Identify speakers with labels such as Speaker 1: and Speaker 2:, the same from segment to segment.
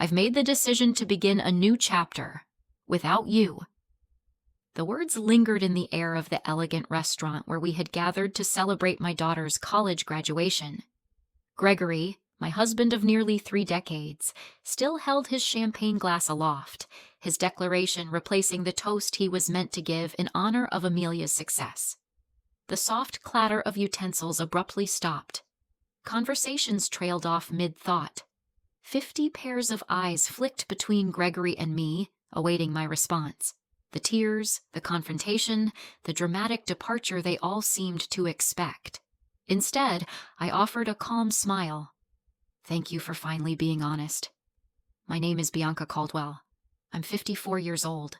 Speaker 1: I've made the decision to begin a new chapter. Without you." The words lingered in the air of the elegant restaurant where we had gathered to celebrate my daughter's college graduation. Gregory, my husband of nearly 3 decades, still held his champagne glass aloft, his declaration replacing the toast he was meant to give in honor of Amelia's success. The soft clatter of utensils abruptly stopped. Conversations trailed off mid-thought. 50 pairs of eyes flicked between Gregory and me, awaiting my response. The tears, the confrontation, the dramatic departure they all seemed to expect. Instead, I offered a calm smile. "Thank you for finally being honest. My name is Bianca Caldwell. I'm 54 years old.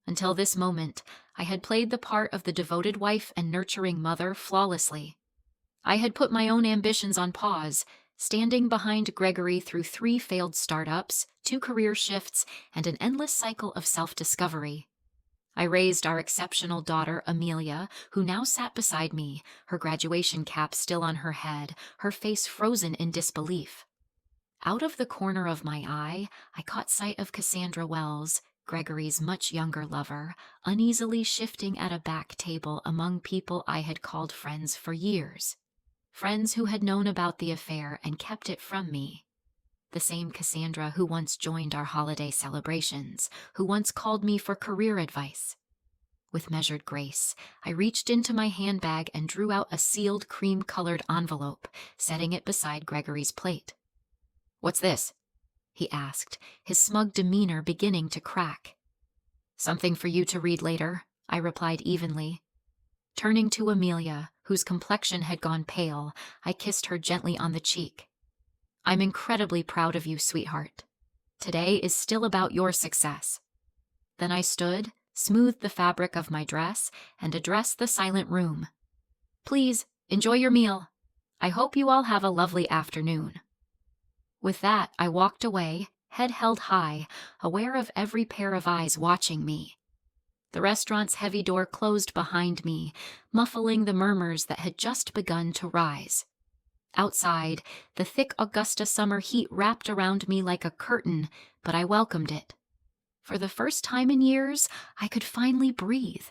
Speaker 1: Until this moment, I had played the part of the devoted wife and nurturing mother flawlessly. I had put my own ambitions on pause, standing behind Gregory through 3 failed startups, 2 career shifts, and an endless cycle of self-discovery. I raised our exceptional daughter, Amelia, who now sat beside me, her graduation cap still on her head, her face frozen in disbelief. Out of the corner of my eye, I caught sight of Cassandra Wells, Gregory's much younger lover, uneasily shifting at a back table among people I had called friends for years. Friends who had known about the affair and kept it from me. The same Cassandra who once joined our holiday celebrations, who once called me for career advice. With measured grace, I reached into my handbag and drew out a sealed cream-colored envelope, setting it beside Gregory's plate. "What's this?" he asked, his smug demeanor beginning to crack. "Something for you to read later," I replied evenly. Turning to Amelia, whose complexion had gone pale, I kissed her gently on the cheek. "I'm incredibly proud of you, sweetheart. Today is still about your success." Then I stood, smoothed the fabric of my dress, and addressed the silent room. "Please, enjoy your meal. I hope you all have a lovely afternoon." With that, I walked away, head held high, aware of every pair of eyes watching me. The restaurant's heavy door closed behind me, muffling the murmurs that had just begun to rise. Outside, the thick Augusta summer heat wrapped around me like a curtain, but I welcomed it. For the first time in years, I could finally breathe.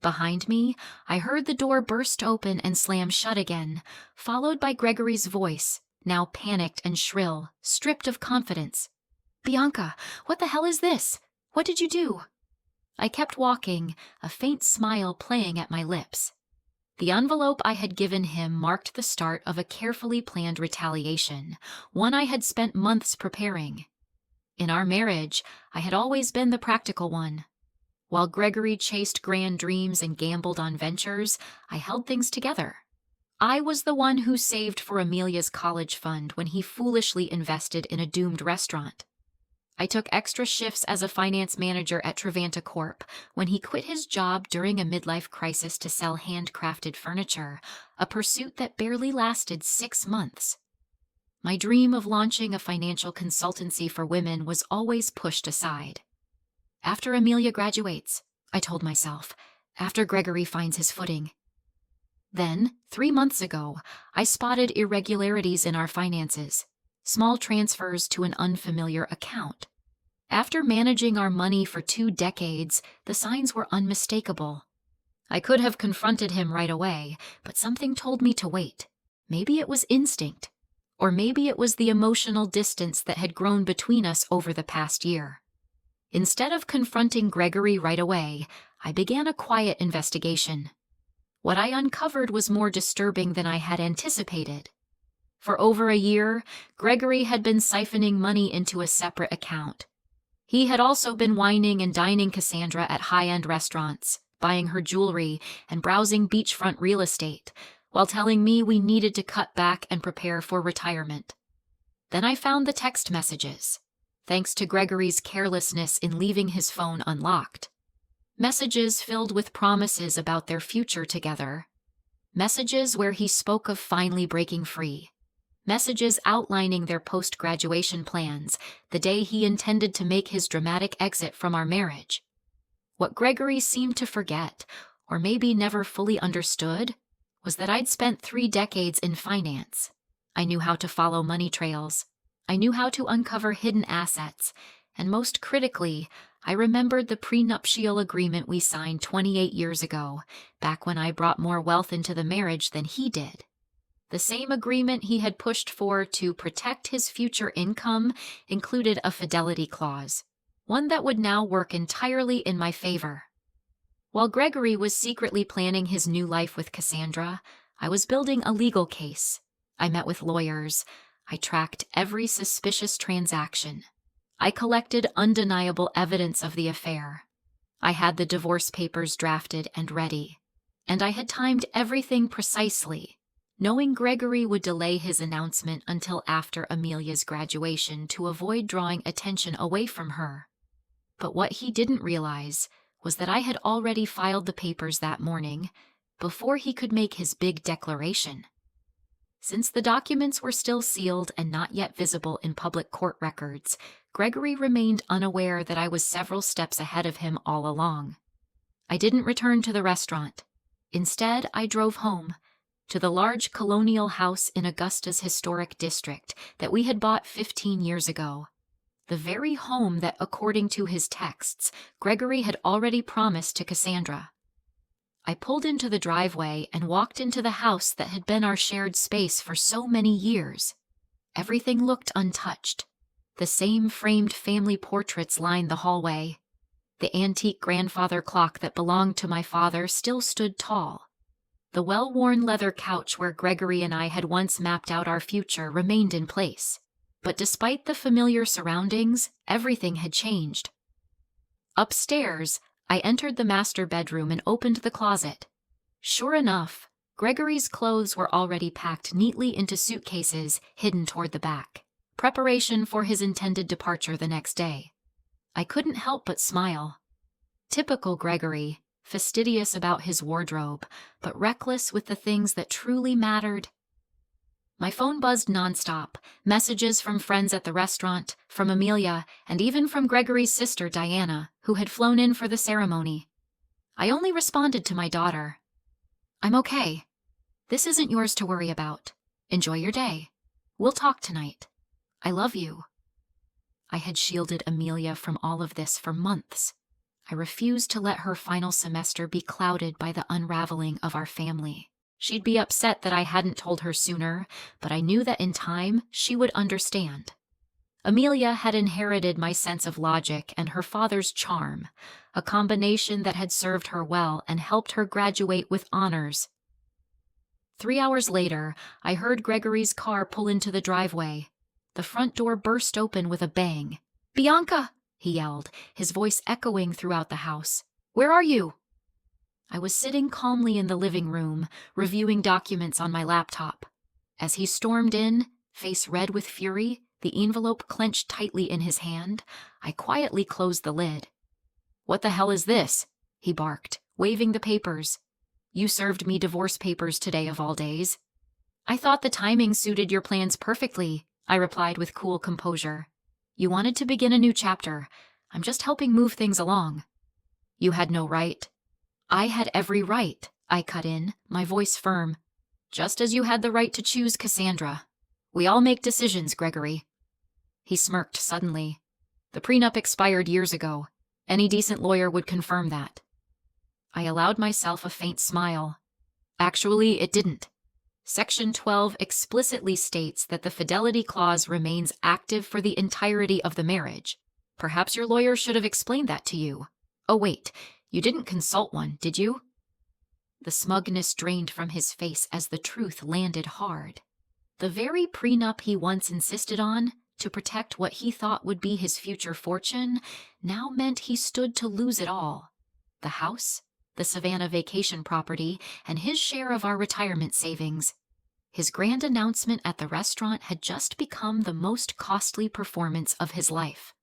Speaker 1: Behind me, I heard the door burst open and slam shut again, followed by Gregory's voice, now panicked and shrill, stripped of confidence. "Bianca, what the hell is this? What did you do?" I kept walking, a faint smile playing at my lips. The envelope I had given him marked the start of a carefully planned retaliation, one I had spent months preparing. In our marriage, I had always been the practical one. While Gregory chased grand dreams and gambled on ventures, I held things together. I was the one who saved for Amelia's college fund when he foolishly invested in a doomed restaurant. I took extra shifts as a finance manager at Trevanta Corp. when he quit his job during a midlife crisis to sell handcrafted furniture, a pursuit that barely lasted 6 months. My dream of launching a financial consultancy for women was always pushed aside. After Amelia graduates, I told myself, after Gregory finds his footing. Then, 3 months ago, I spotted irregularities in our finances. Small transfers to an unfamiliar account. After managing our money for 2 decades, the signs were unmistakable. I could have confronted him right away, but something told me to wait. Maybe it was instinct, or maybe it was the emotional distance that had grown between us over the past year. Instead of confronting Gregory right away, I began a quiet investigation. What I uncovered was more disturbing than I had anticipated. For over a year, Gregory had been siphoning money into a separate account. He had also been wining and dining Cassandra at high-end restaurants, buying her jewelry and browsing beachfront real estate, while telling me we needed to cut back and prepare for retirement. Then I found the text messages, thanks to Gregory's carelessness in leaving his phone unlocked. Messages filled with promises about their future together. Messages where he spoke of finally breaking free. Messages outlining their post-graduation plans, the day he intended to make his dramatic exit from our marriage. What Gregory seemed to forget, or maybe never fully understood, was that I'd spent 3 decades in finance. I knew how to follow money trails. I knew how to uncover hidden assets, and most critically, I remembered the prenuptial agreement we signed 28 years ago, back when I brought more wealth into the marriage than he did. The same agreement he had pushed for to protect his future income included a fidelity clause, one that would now work entirely in my favor. While Gregory was secretly planning his new life with Cassandra, I was building a legal case. I met with lawyers. I tracked every suspicious transaction. I collected undeniable evidence of the affair. I had the divorce papers drafted and ready, and I had timed everything precisely, knowing Gregory would delay his announcement until after Amelia's graduation to avoid drawing attention away from her. But what he didn't realize was that I had already filed the papers that morning, before he could make his big declaration. Since the documents were still sealed and not yet visible in public court records, Gregory remained unaware that I was several steps ahead of him all along. I didn't return to the restaurant. Instead, I drove home, to the large colonial house in Augusta's historic district that we had bought 15 years ago. The very home that, according to his texts, Gregory had already promised to Cassandra. I pulled into the driveway and walked into the house that had been our shared space for so many years. Everything looked untouched. The same framed family portraits lined the hallway. The antique grandfather clock that belonged to my father still stood tall. The well-worn leather couch where Gregory and I had once mapped out our future remained in place. But despite the familiar surroundings, everything had changed. Upstairs, I entered the master bedroom and opened the closet. Sure enough, Gregory's clothes were already packed neatly into suitcases hidden toward the back, preparation for his intended departure the next day. I couldn't help but smile. Typical Gregory, fastidious about his wardrobe, but reckless with the things that truly mattered. My phone buzzed nonstop, messages from friends at the restaurant, from Amelia, and even from Gregory's sister, Diana, who had flown in for the ceremony. I only responded to my daughter. "I'm okay. This isn't yours to worry about. Enjoy your day. We'll talk tonight. I love you." I had shielded Amelia from all of this for months. I refused to let her final semester be clouded by the unraveling of our family. She'd be upset that I hadn't told her sooner, but I knew that in time she would understand. Amelia had inherited my sense of logic and her father's charm, a combination that had served her well and helped her graduate with honors. 3 hours later, I heard Gregory's car pull into the driveway. The front door burst open with a bang. "Bianca!" he yelled, his voice echoing throughout the house. "Where are you?" I was sitting calmly in the living room, reviewing documents on my laptop. As he stormed in, face red with fury, the envelope clenched tightly in his hand, I quietly closed the lid. "What the hell is this?" he barked, waving the papers. "You served me divorce papers today of all days." "I thought the timing suited your plans perfectly," I replied with cool composure. "You wanted to begin a new chapter. I'm just helping move things along." "You had no right." "I had every right," I cut in, my voice firm. "Just as you had the right to choose Cassandra. We all make decisions, Gregory." He smirked suddenly. "The prenup expired years ago. Any decent lawyer would confirm that." I allowed myself a faint smile. "Actually, it didn't. Section 12 explicitly states that the fidelity clause remains active for the entirety of the marriage. Perhaps your lawyer should have explained that to you. Oh wait, you didn't consult one, did you?" The smugness drained from his face as the truth landed hard. The very prenup he once insisted on, to protect what he thought would be his future fortune, now meant he stood to lose it all. The house, the Savannah vacation property, and his share of our retirement savings. His grand announcement at the restaurant had just become the most costly performance of his life.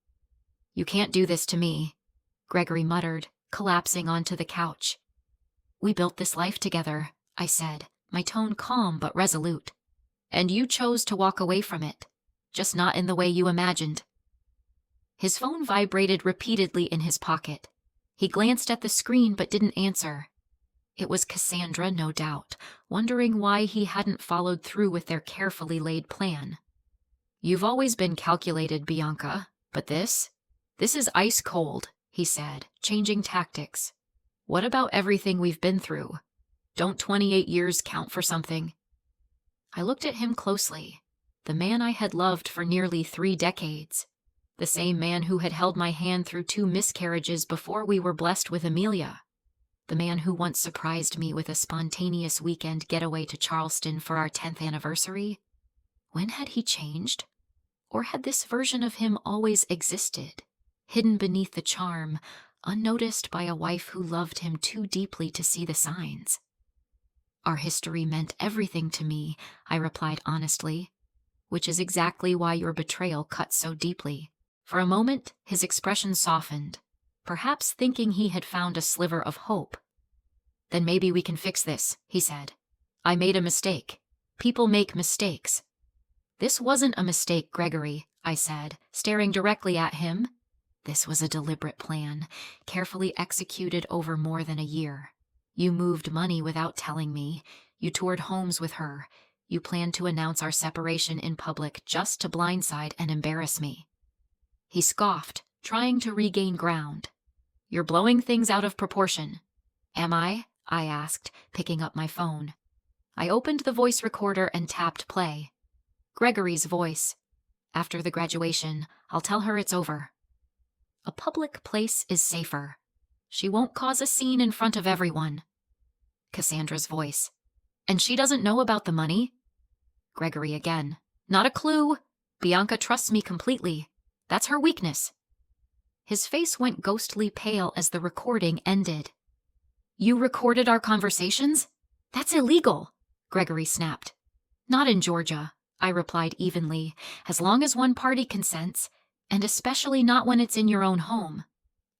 Speaker 1: "You can't do this to me," Gregory muttered, collapsing onto the couch. "We built this life together," I said, my tone calm but resolute. "And you chose to walk away from it, just not in the way you imagined." His phone vibrated repeatedly in his pocket. He glanced at the screen but didn't answer. It was Cassandra, no doubt, wondering why he hadn't followed through with their carefully laid plan. You've always been calculated, Bianca, but this is ice cold, he said, changing tactics. What about everything we've been through? Don't 28 years count for something? I looked at him closely, the man I had loved for nearly 3 decades, the same man who had held my hand through 2 miscarriages before we were blessed with Amelia, the man who once surprised me with a spontaneous weekend getaway to Charleston for our 10th anniversary. When had he changed? Or had this version of him always existed, hidden beneath the charm, unnoticed by a wife who loved him too deeply to see the signs? Our history meant everything to me, I replied honestly, which is exactly why your betrayal cut so deeply. For a moment, his expression softened, perhaps thinking he had found a sliver of hope. Then maybe we can fix this, he said. I made a mistake. People make mistakes. This wasn't a mistake, Gregory, I said, staring directly at him. This was a deliberate plan, carefully executed over more than a year. You moved money without telling me. You toured homes with her. You planned to announce our separation in public just to blindside and embarrass me. He scoffed, trying to regain ground. You're blowing things out of proportion. Am I? I asked, picking up my phone. I opened the voice recorder and tapped play. Gregory's voice. After the graduation, I'll tell her it's over. A public place is safer. She won't cause a scene in front of everyone. Cassandra's voice. And she doesn't know about the money? Gregory again. Not a clue. Bianca trusts me completely. That's her weakness. His face went ghostly pale as the recording ended. You recorded our conversations? That's illegal, Gregory snapped. Not in Georgia, I replied evenly, as long as one party consents, and especially not when it's in your own home.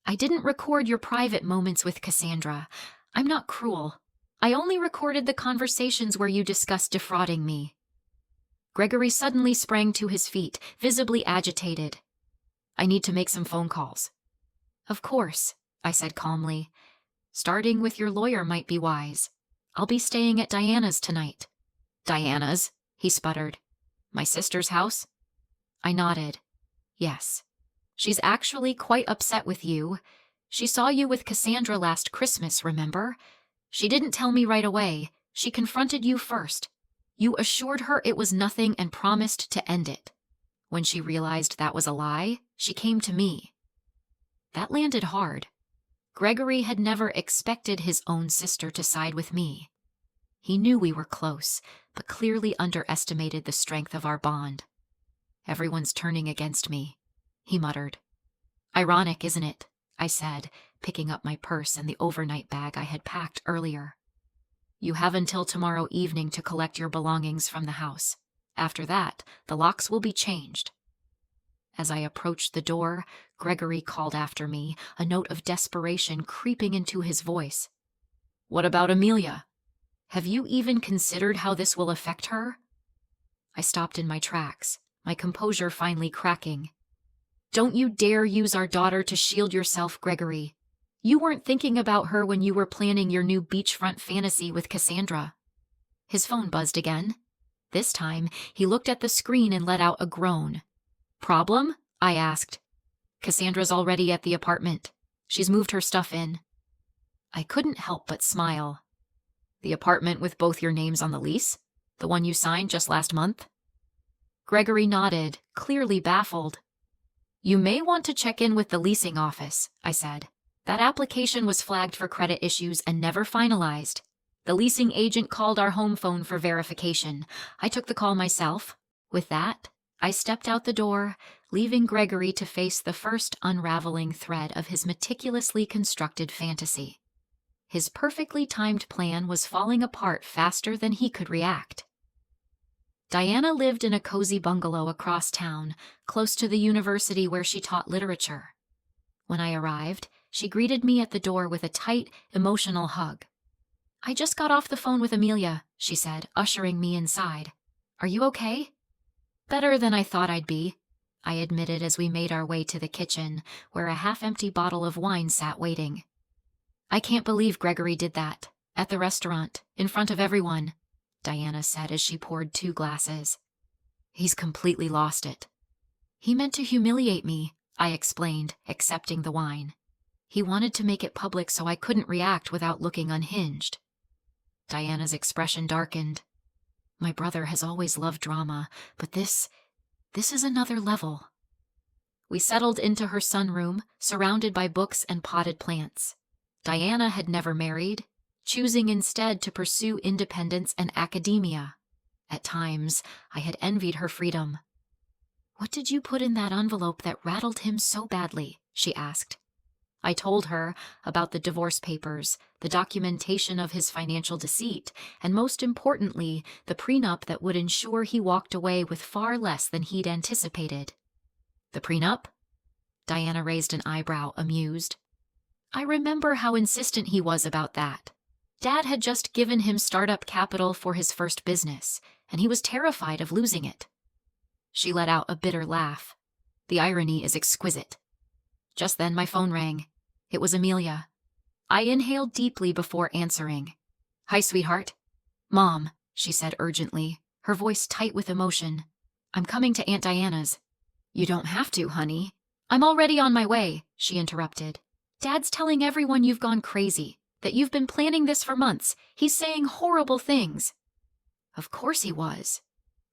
Speaker 1: I didn't record your private moments with Cassandra. I'm not cruel. I only recorded the conversations where you discussed defrauding me. Gregory suddenly sprang to his feet, visibly agitated. I need to make some phone calls. Of course, I said calmly. Starting with your lawyer might be wise. I'll be staying at Diana's tonight. Diana's? He sputtered. My sister's house? I nodded. Yes. She's actually quite upset with you. She saw you with Cassandra last Christmas, remember? She didn't tell me right away. She confronted you first. You assured her it was nothing and promised to end it. When she realized that was a lie, she came to me. That landed hard. Gregory had never expected his own sister to side with me. He knew we were close, but clearly underestimated the strength of our bond. Everyone's turning against me, he muttered. Ironic, isn't it? I said, picking up my purse and the overnight bag I had packed earlier. You have until tomorrow evening to collect your belongings from the house. After that, the locks will be changed. As I approached the door, Gregory called after me, a note of desperation creeping into his voice. What about Amelia? Have you even considered how this will affect her? I stopped in my tracks, my composure finally cracking. Don't you dare use our daughter to shield yourself, Gregory. You weren't thinking about her when you were planning your new beachfront fantasy with Cassandra. His phone buzzed again. This time, he looked at the screen and let out a groan. Problem? I asked. Cassandra's already at the apartment. She's moved her stuff in. I couldn't help but smile. The apartment with both your names on the lease? The one you signed just last month? Gregory nodded, clearly baffled. You may want to check in with the leasing office, I said. That application was flagged for credit issues and never finalized. The leasing agent called our home phone for verification. I took the call myself. With that, I stepped out the door, leaving Gregory to face the first unraveling thread of his meticulously constructed fantasy. His perfectly timed plan was falling apart faster than he could react. Diana lived in a cozy bungalow across town, close to the university where she taught literature. When I arrived, she greeted me at the door with a tight, emotional hug. I just got off the phone with Amelia, she said, ushering me inside. Are you okay? Better than I thought I'd be, I admitted as we made our way to the kitchen, where a half-empty bottle of wine sat waiting. I can't believe Gregory did that. At the restaurant, in front of everyone, Diana said as she poured 2 glasses. He's completely lost it. He meant to humiliate me, I explained, accepting the wine. He wanted to make it public so I couldn't react without looking unhinged. Diana's expression darkened. My brother has always loved drama, but this is another level. We settled into her sunroom, surrounded by books and potted plants. Diana had never married, choosing instead to pursue independence and academia. At times, I had envied her freedom. "What did you put in that envelope that rattled him so badly?" she asked. I told her about the divorce papers, the documentation of his financial deceit, and most importantly, the prenup that would ensure he walked away with far less than he'd anticipated. "The prenup?" Diana raised an eyebrow, amused. I remember how insistent he was about that. Dad had just given him startup capital for his first business, and he was terrified of losing it. She let out a bitter laugh. The irony is exquisite. Just then my phone rang. It was Amelia. I inhaled deeply before answering. "Hi, sweetheart." "Mom," she said urgently, her voice tight with emotion. "I'm coming to Aunt Diana's." "You don't have to, honey." "I'm already on my way," she interrupted. "Dad's telling everyone you've gone crazy, that you've been planning this for months. He's saying horrible things." Of course he was.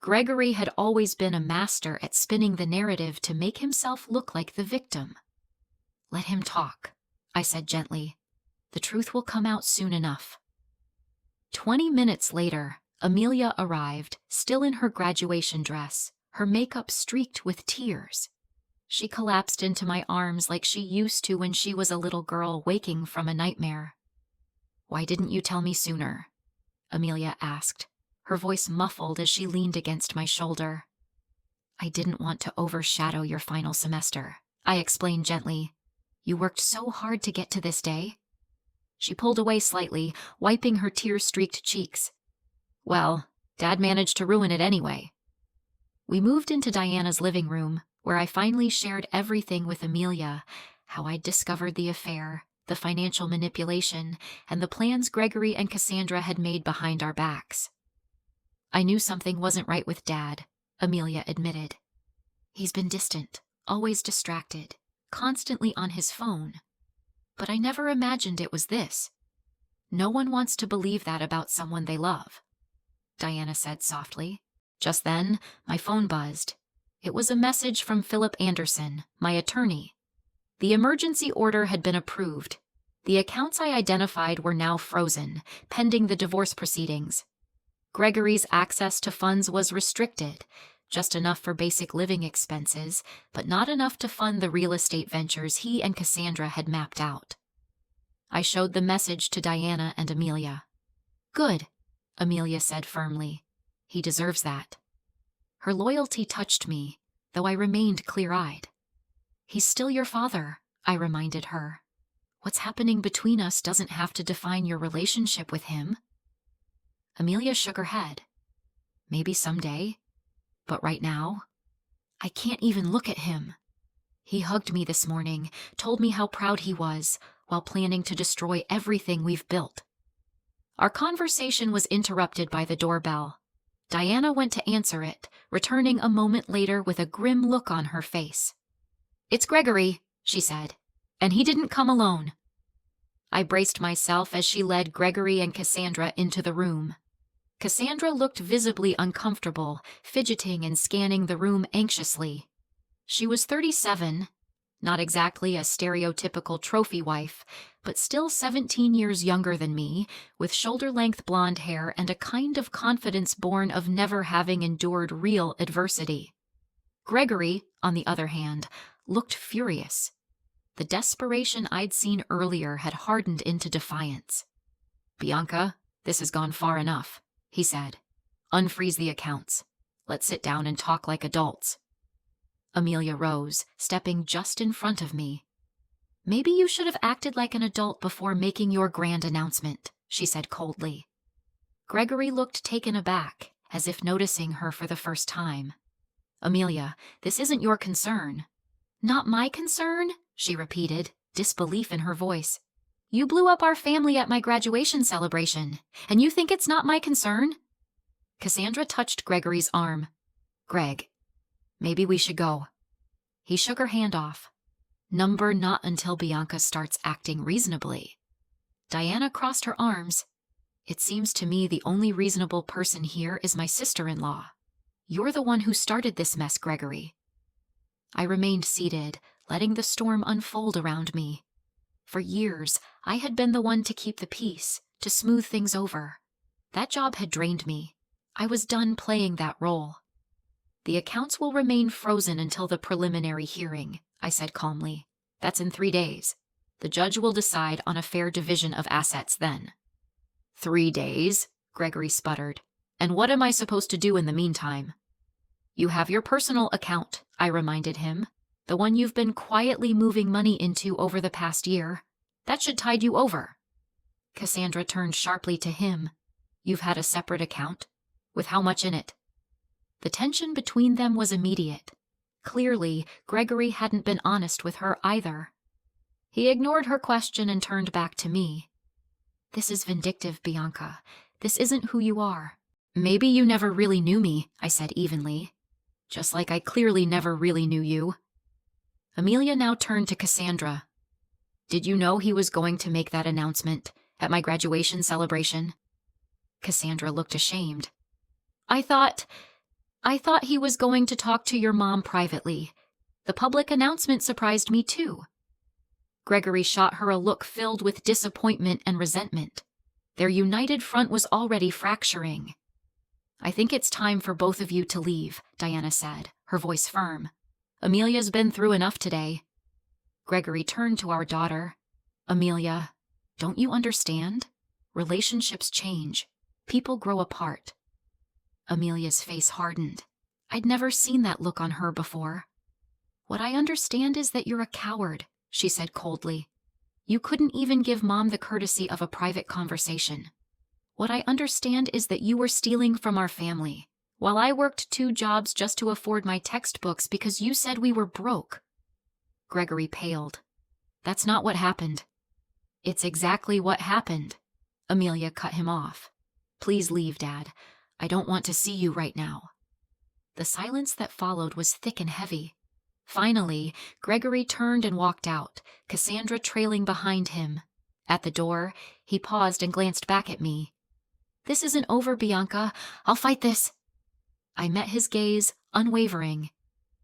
Speaker 1: Gregory had always been a master at spinning the narrative to make himself look like the victim. "Let him talk," I said gently. "The truth will come out soon enough." 20 minutes later, Amelia arrived, still in her graduation dress, her makeup streaked with tears. She collapsed into my arms like she used to when she was a little girl waking from a nightmare. "Why didn't you tell me sooner?" Amelia asked, her voice muffled as she leaned against my shoulder. "I didn't want to overshadow your final semester," I explained gently. "You worked so hard to get to this day." She pulled away slightly, wiping her tear-streaked cheeks. "Well, Dad managed to ruin it anyway." We moved into Diana's living room, where I finally shared everything with Amelia, how I'd discovered the affair, the financial manipulation, and the plans Gregory and Cassandra had made behind our backs. "I knew something wasn't right with Dad," Amelia admitted. "He's been distant, always distracted, constantly on his phone. But I never imagined it was this. No one wants to believe that about someone they love," Diana said softly. Just then, my phone buzzed. It was a message from Philip Anderson, my attorney. The emergency order had been approved. The accounts I identified were now frozen, pending the divorce proceedings. Gregory's access to funds was restricted, just enough for basic living expenses, but not enough to fund the real estate ventures he and Cassandra had mapped out. I showed the message to Diana and Amelia. "Good," Amelia said firmly. "He deserves that." Her loyalty touched me, though I remained clear-eyed. "He's still your father," I reminded her. "What's happening between us doesn't have to define your relationship with him." Amelia shook her head. "Maybe someday. But right now, I can't even look at him. He hugged me this morning, told me how proud he was, while planning to destroy everything we've built." Our conversation was interrupted by the doorbell. Diana went to answer it, returning a moment later with a grim look on her face. "It's Gregory," she said, "and he didn't come alone." I braced myself as she led Gregory and Cassandra into the room. Cassandra looked visibly uncomfortable, fidgeting and scanning the room anxiously. She was 37, not exactly a stereotypical trophy wife, but still 17 years younger than me, with shoulder-length blonde hair and a kind of confidence born of never having endured real adversity. Gregory, on the other hand, looked furious. The desperation I'd seen earlier had hardened into defiance. "Bianca, this has gone far enough," he said. "Unfreeze the accounts. Let's sit down and talk like adults." Amelia rose, stepping just in front of me. "Maybe you should have acted like an adult before making your grand announcement," she said coldly. Gregory looked taken aback, as if noticing her for the first time. "Amelia, this isn't your concern." "Not my concern?" she repeated, disbelief in her voice. "You blew up our family at my graduation celebration, and you think it's not my concern?" Cassandra touched Gregory's arm. Greg, maybe we should go. He shook her hand off. Number not until Bianca starts acting reasonably. Diana crossed her arms. It seems to me the only reasonable person here is my sister-in-law. You're the one who started this mess, Gregory. I remained seated, letting the storm unfold around me. For years, I had been the one to keep the peace, to smooth things over. That job had drained me. I was done playing that role. The accounts will remain frozen until the preliminary hearing, I said calmly. That's in 3 days. The judge will decide on a fair division of assets then. 3 days? Gregory sputtered. And what am I supposed to do in the meantime? You have your personal account, I reminded him. The one you've been quietly moving money into over the past year. That should tide you over. Cassandra turned sharply to him. You've had a separate account? With how much in it? The tension between them was immediate. Clearly, Gregory hadn't been honest with her either. He ignored her question and turned back to me. This is vindictive, Bianca. This isn't who you are. Maybe you never really knew me, I said evenly. Just like I clearly never really knew you. Amelia now turned to Cassandra. Did you know he was going to make that announcement at my graduation celebration? Cassandra looked ashamed. I thought he was going to talk to your mom privately. The public announcement surprised me too. Gregory shot her a look filled with disappointment and resentment. Their united front was already fracturing. I think it's time for both of you to leave, Diana said, her voice firm. Amelia's been through enough today. Gregory turned to our daughter. Amelia, don't you understand? Relationships change. People grow apart. Amelia's face hardened. I'd never seen that look on her before. What I understand is that you're a coward, she said coldly. You couldn't even give Mom the courtesy of a private conversation. What I understand is that you were stealing from our family, while I worked 2 jobs just to afford my textbooks because you said we were broke. Gregory paled. That's not what happened. It's exactly what happened. Amelia cut him off. Please leave, Dad. I don't want to see you right now. The silence that followed was thick and heavy. Finally, Gregory turned and walked out, Cassandra trailing behind him. At the door, he paused and glanced back at me. This isn't over, Bianca. I'll fight this. I met his gaze, unwavering.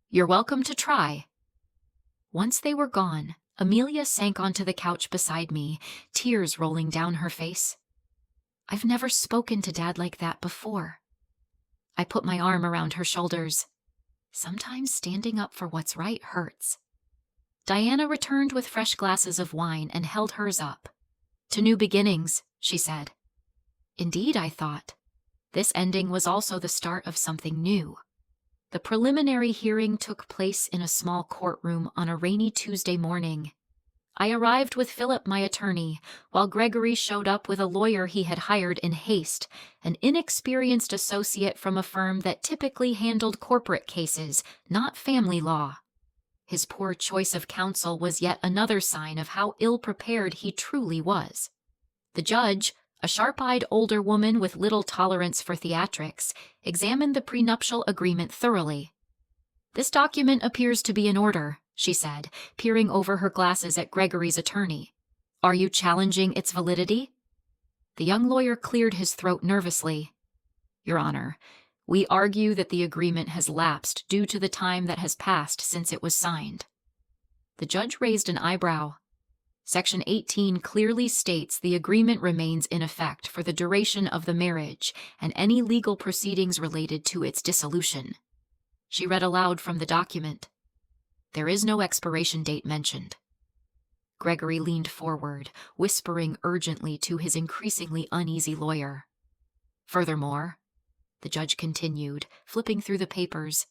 Speaker 1: You're welcome to try. Once they were gone, Amelia sank onto the couch beside me, tears rolling down her face. I've never spoken to Dad like that before. I put my arm around her shoulders. Sometimes standing up for what's right hurts. Diana returned with fresh glasses of wine and held hers up. To new beginnings, she said. Indeed, I thought. This ending was also the start of something new. The preliminary hearing took place in a small courtroom on a rainy Tuesday morning. I arrived with Philip, my attorney, while Gregory showed up with a lawyer he had hired in haste, an inexperienced associate from a firm that typically handled corporate cases, not family law. His poor choice of counsel was yet another sign of how ill-prepared he truly was. The judge, a sharp-eyed older woman with little tolerance for theatrics, examined the prenuptial agreement thoroughly. This document appears to be in order, she said, peering over her glasses at Gregory's attorney. Are you challenging its validity? The young lawyer cleared his throat nervously. Your Honor, we argue that the agreement has lapsed due to the time that has passed since it was signed. The judge raised an eyebrow. Section 18 clearly states the agreement remains in effect for the duration of the marriage and any legal proceedings related to its dissolution. She read aloud from the document. There is no expiration date mentioned. Gregory leaned forward, whispering urgently to his increasingly uneasy lawyer. Furthermore, the judge continued, flipping through the papers,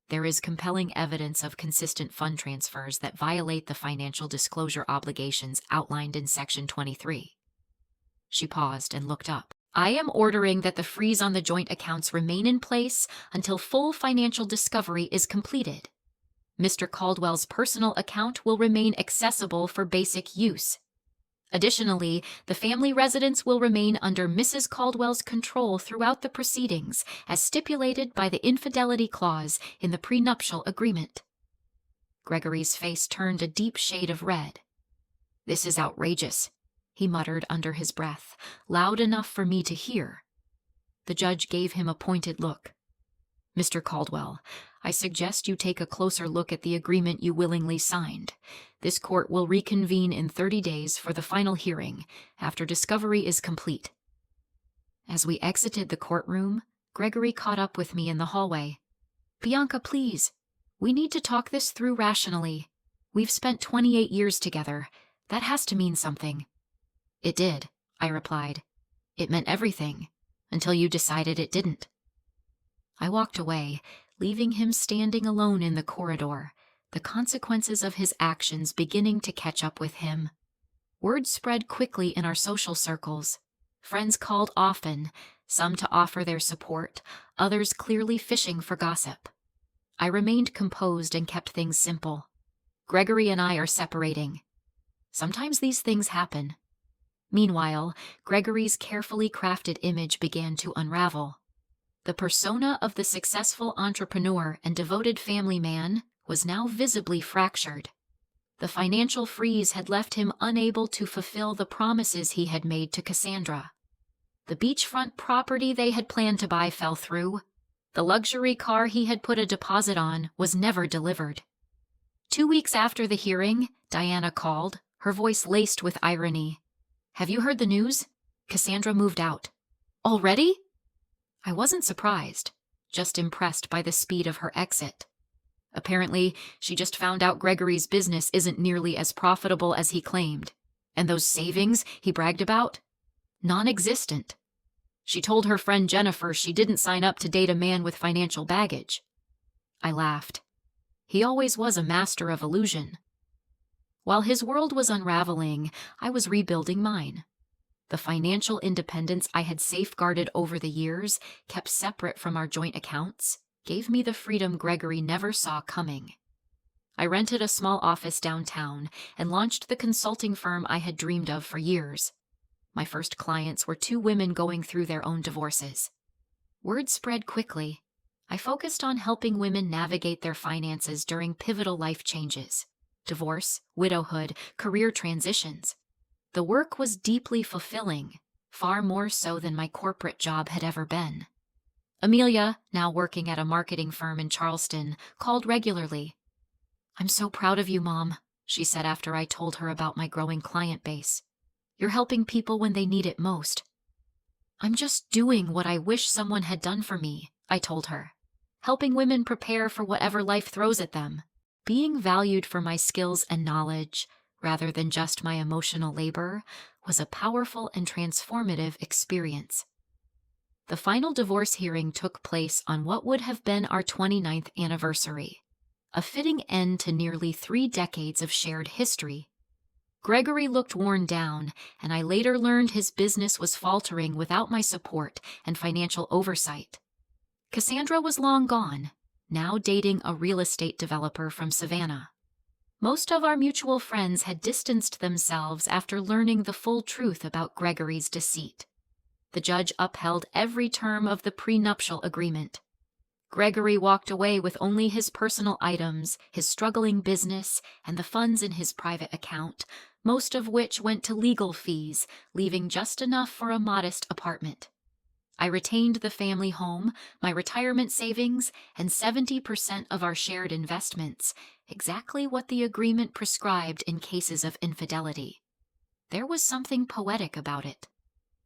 Speaker 1: there is compelling evidence of consistent fund transfers that violate the financial disclosure obligations outlined in Section 23. She paused and looked up. I am ordering that the freeze on the joint accounts remain in place until full financial discovery is completed. Mr. Caldwell's personal account will remain accessible for basic use. Additionally, the family residence will remain under Mrs. Caldwell's control throughout the proceedings, as stipulated by the infidelity clause in the prenuptial agreement. Gregory's face turned a deep shade of red. "This is outrageous," he muttered under his breath, loud enough for me to hear. The judge gave him a pointed look. "Mr. Caldwell, I suggest you take a closer look at the agreement you willingly signed. This court will reconvene in 30 days for the final hearing, after discovery is complete." As we exited the courtroom, Gregory caught up with me in the hallway. "Bianca, please. We need to talk this through rationally. We've spent 28 years together. That has to mean something." "It did," I replied. "It meant everything, until you decided it didn't." I walked away, leaving him standing alone in the corridor, the consequences of his actions beginning to catch up with him. Word spread quickly in our social circles. Friends called often, some to offer their support, others clearly fishing for gossip. I remained composed and kept things simple. "Gregory and I are separating. Sometimes these things happen." Meanwhile, Gregory's carefully crafted image began to unravel. The persona of the successful entrepreneur and devoted family man was now visibly fractured. The financial freeze had left him unable to fulfill the promises he had made to Cassandra. The beachfront property they had planned to buy fell through. The luxury car he had put a deposit on was never delivered. 2 weeks after the hearing, Diana called, her voice laced with irony. "Have you heard the news? Cassandra moved out." "Already?" I wasn't surprised, just impressed by the speed of her exit. Apparently, she just found out Gregory's business isn't nearly as profitable as he claimed, and those savings he bragged about? Non-existent. She told her friend Jennifer she didn't sign up to date a man with financial baggage. I laughed. He always was a master of illusion. While his world was unraveling, I was rebuilding mine. The financial independence I had safeguarded over the years, kept separate from our joint accounts, gave me the freedom Gregory never saw coming. I rented a small office downtown and launched the consulting firm I had dreamed of for years. My first clients were 2 women going through their own divorces. Word spread quickly. I focused on helping women navigate their finances during pivotal life changes: divorce, widowhood, career transitions. The work was deeply fulfilling, far more so than my corporate job had ever been. Amelia, now working at a marketing firm in Charleston, called regularly. "I'm so proud of you, Mom," she said after I told her about my growing client base. "You're helping people when they need it most." "I'm just doing what I wish someone had done for me," I told her. "Helping women prepare for whatever life throws at them. Being valued for my skills and knowledge, rather than just my emotional labor, was a powerful and transformative experience." The final divorce hearing took place on what would have been our 29th anniversary, a fitting end to nearly 3 decades of shared history. Gregory looked worn down, and I later learned his business was faltering without my support and financial oversight. Cassandra was long gone, now dating a real estate developer from Savannah. Most of our mutual friends had distanced themselves after learning the full truth about Gregory's deceit. The judge upheld every term of the prenuptial agreement. Gregory walked away with only his personal items, his struggling business, and the funds in his private account, most of which went to legal fees, leaving just enough for a modest apartment. I retained the family home, my retirement savings, and 70% of our shared investments, exactly what the agreement prescribed in cases of infidelity. There was something poetic about it.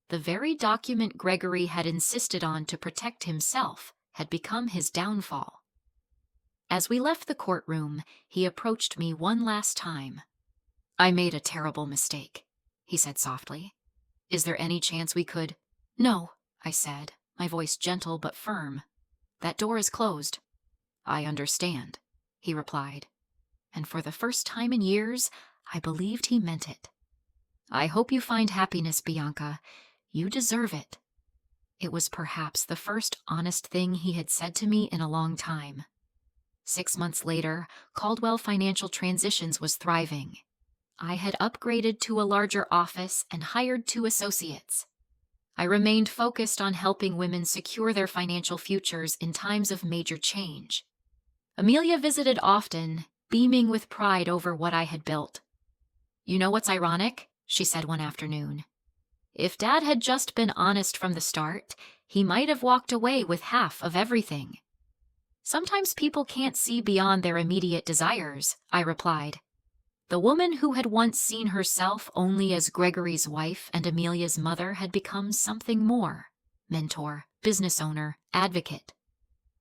Speaker 1: The very document Gregory had insisted on to protect himself had become his downfall. As we left the courtroom, he approached me one last time. "I made a terrible mistake," he said softly. "Is there any chance we could—" "No," I said, my voice gentle but firm. "That door is closed." "I understand," he replied. And for the first time in years, I believed he meant it. "I hope you find happiness, Bianca. You deserve it." It was perhaps the first honest thing he had said to me in a long time. 6 months later, Caldwell Financial Transitions was thriving. I had upgraded to a larger office and hired 2 associates. I remained focused on helping women secure their financial futures in times of major change. Amelia visited often, beaming with pride over what I had built. "You know what's ironic?" she said one afternoon. "If Dad had just been honest from the start, he might have walked away with half of everything." "Sometimes people can't see beyond their immediate desires," I replied. The woman who had once seen herself only as Gregory's wife and Amelia's mother had become something more: mentor, business owner, advocate.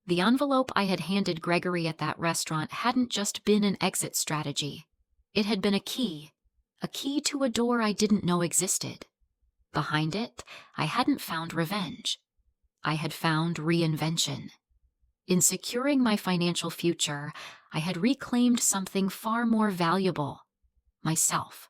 Speaker 1: The envelope I had handed Gregory at that restaurant hadn't just been an exit strategy. It had been a key to a door I didn't know existed. Behind it, I hadn't found revenge. I had found reinvention. In securing my financial future, I had reclaimed something far more valuable: myself.